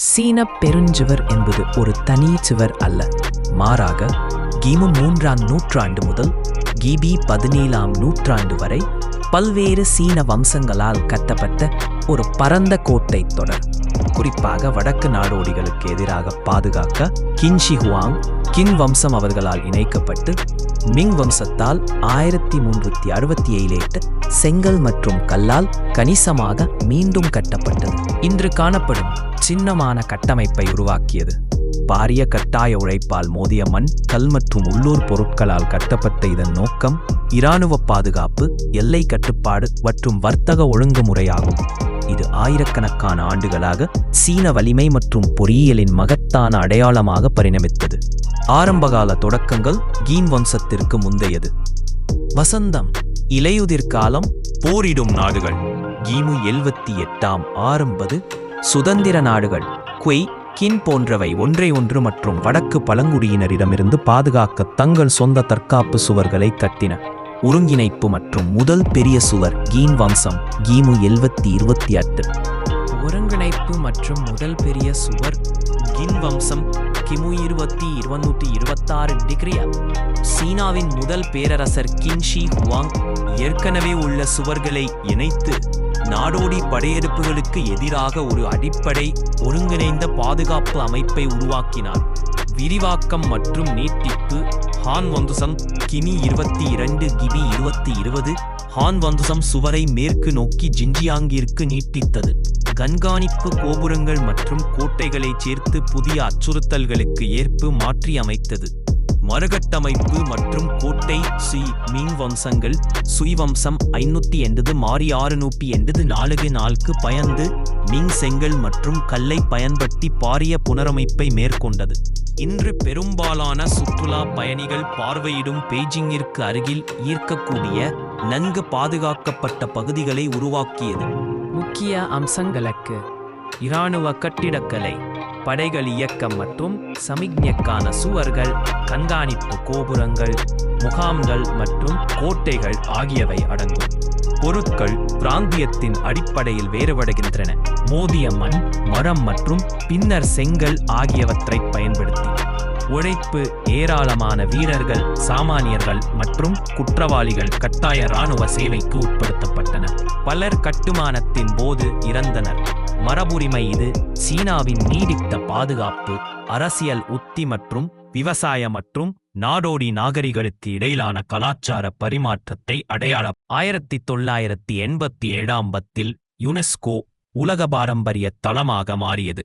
சீன பெருஞ்சுவர் என்பது ஒரு தனி சுவர் அல்ல, மாறாக கிமு 3ஆம் நூற்றாண்டு முதல் கிபி 17ஆம் நூற்றாண்டு வரை பல்வேறு சீன வம்சங்களால் கட்டப்பட்ட ஒரு பரந்த கோட்டை தொடர். குறிப்பாக வடக்கு நாடோடிகளுக்கு எதிராக பாதுகாக்க கின்ஷி ஹுவாங் கிங் வம்சம் அவர்களால் இணைக்கப்பட்டு மிங் வம்சத்தால் 1367 செங்கல் மற்றும் கல்லால் கணிசமாக மீண்டும் கட்டப்பட்டது. இன்று காணப்படும் சின்னமான கட்டமைப்பை உருவாக்கியது. பாரிய கட்டாய உழைப்பால் மோதிய மண், கல் மற்றும் உள்ளூர் பொருட்களால் கட்டப்பட்ட இதன் நோக்கம் இராணுவ பாதுகாப்பு, எல்லை கட்டுப்பாடு மற்றும் வர்த்தக ஒழுங்குமுறையாகும். இது ஆயிரக்கணக்கான ஆண்டுகளாக சீன வலிமை மற்றும் பொறியியலின் மகத்தான அடையாளமாக பரிணமித்தது. ஆரம்பகால தொடக்கங்கள் கீன் வம்சத்திற்கு முந்தையது. வசந்தம், இலையுதிர் காலம், போரிடும் நாடுகள் கிமு 78ஆம் ஆரம்பது. சுதந்திர நாடுகள் குய், கின் போன்றவை ஒன்றை ஒன்று மற்றும் வடக்கு பழங்குடியினரிடமிருந்து பாதுகாக்க தங்கள் சொந்த தற்காப்பு சுவர்களை கட்டின. ஒருங்கிணைப்பு மற்றும் முதல் பெரிய சுவர் கீன் வம்சம் கிமு 728. ஒருங்கிணைப்பு மற்றும் முதல் பெரிய சுவர் கின் வம்சம் கிமு 226. சீனாவின் முதல் பேரரசர் கின் ஷி ஹுவாங் ஏற்கனவே உள்ள சுவர்களை இணைத்து நாடோடி படையெடுப்புகளுக்கு எதிராக ஒரு அடிப்படை ஒருங்கிணைந்த பாதுகாப்பு அமைப்பை உருவாக்கினார். விரிவாக்கம் மற்றும் நீட்டிப்பு ஹான் வம்சம் கிமி 22 கிபி 2020. ஹான் வம்சம் சுவரை மேற்கு நோக்கி ஜின்ஜியாங்கிற்கு நீட்டித்தது. கண்காணிப்பு கோபுரங்கள் மற்றும் கோட்டைகளைச் சேர்த்து புதிய அச்சுறுத்தல்களுக்கு ஏற்ப மாற்றி அமைத்தது. மறுகட்டமைப்பு மற்றும் கோட்டை மிங் வம்சங்கள் சுய் வம்சம் 580 மாறி 684 பயந்து மிங் செங்கல் மற்றும் கல்லை பயன்படுத்தி பாரிய புனரமைப்பை மேற்கொண்டது. இன்று பெரும்பாலான சுற்றுலா பயணிகள் பார்வையிடும் பெய்ஜிங்கிற்கு அருகில் ஈர்க்கக்கூடிய நன்கு பாதுகாக்கப்பட்ட பகுதிகளை உருவாக்கியது. முக்கிய அம்சங்களுக்கு இராணுவ கட்டிடக்கலை, படைகள் இயக்கம் மற்றும் சமிக்ஞைக்கான சுவர்கள், கண்காணிப்பு கோபுரங்கள், முகாம்கள் மற்றும் கோட்டைகள் ஆகியவை அடங்கும். பொருட்கள் பிராந்தியத்தின் அடிப்படையில் வேறுபடுகின்றன. மோதிய மண், மரம் மற்றும் பின்னர் செங்கல் ஆகியவற்றை பயன்படுத்தி உழைப்பு ஏராளமான வீரர்கள், சாமானியர்கள் மற்றும் குற்றவாளிகள் கட்டாய இராணுவ சேவைக்கு உட்படுத்தப்பட்டனர். பலர் கட்டுமானத்தின் போது இறந்தனர். மரபுரிமை இது சீனாவின் நீடித்த பாதுகாப்பு, அரசியல் உத்தி மற்றும் விவசாய மற்றும் நாடோடி நாகரிகளுக்கு இடையிலான கலாச்சார பரிமாற்றத்தை அடையாளம். 1987 யுனெஸ்கோ உலக பாரம்பரிய தளமாக மாறியது.